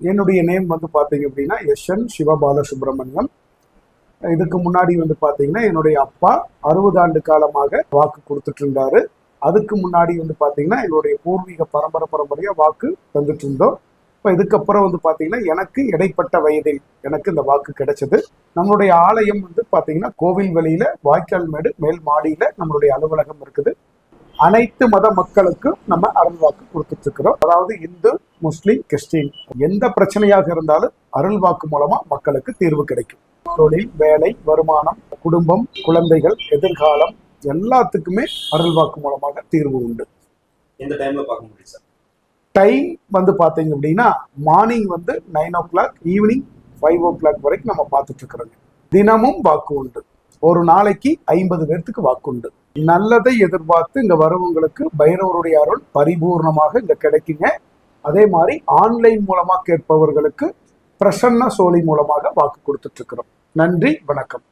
என்னுடைய நேம் வந்து பார்த்தீங்க அப்படின்னா எஸ்என் சிவபாலசுப்ரமணியம். இதுக்கு முன்னாடி வந்து பார்த்தீங்கன்னா என்னுடைய அப்பா 60 ஆண்டு காலமாக வாக்கு கொடுத்துட்டு இருந்தாரு. அதுக்கு முன்னாடி வந்து பார்த்தீங்கன்னா என்னுடைய பூர்வீக பரம்பரையாக வாக்கு தந்துட்டு இருந்தோம். இப்போ இதுக்கப்புறம் வந்து பார்த்தீங்கன்னா எனக்கு இடைப்பட்ட வயதில் எனக்கு இந்த வாக்கு கிடைச்சது. நம்மளுடைய ஆலயம் வந்து பார்த்தீங்கன்னா கோவில் வெளியில வாய்க்கால் மேடு மேல் மாடியில நம்மளுடைய அலுவலகம் இருக்குது. அனைத்து மத மக்களுக்கும் நம்ம அருள் வாக்கு கொடுத்துட்டு இருக்கிறோம். அதாவது இந்து, முஸ்லிம், கிறிஸ்டின் எந்த பிரச்சனையாக இருந்தாலும் அருள் வாக்கு மூலமா மக்களுக்கு தீர்வு கிடைக்கும். தொழில், வேலை, வருமானம், குடும்பம், குழந்தைகள், எதிர்காலம் எல்லாத்துக்குமே அருள் வாக்கு மூலமாக தீர்வு உண்டு. எந்த டைம்ல பார்க்க முடியும் சார்? டைம் வந்து பாத்தீங்க அப்படின்னா மார்னிங் வந்து 9 o'clock, ஈவினிங் 5 o'clock வரைக்கும் நம்ம பார்த்துட்டு இருக்கிறோங்க. தினமும் வாக்கு உண்டு. ஒரு நாளைக்கு 50 பேர்த்துக்கு வாக்கு உண்டு. நல்லதை எதிர்பார்த்து இங்க வரவங்களுக்கு பைரவருடைய அருள் பரிபூர்ணமாக இங்க கிடைக்குங்க. அதே மாதிரி ஆன்லைன் மூலமா கேட்பவர்களுக்கு பிரசன்ன சோழி மூலமாக வாக்கு கொடுத்துட்டு இருக்கிறோம். நன்றி, வணக்கம்.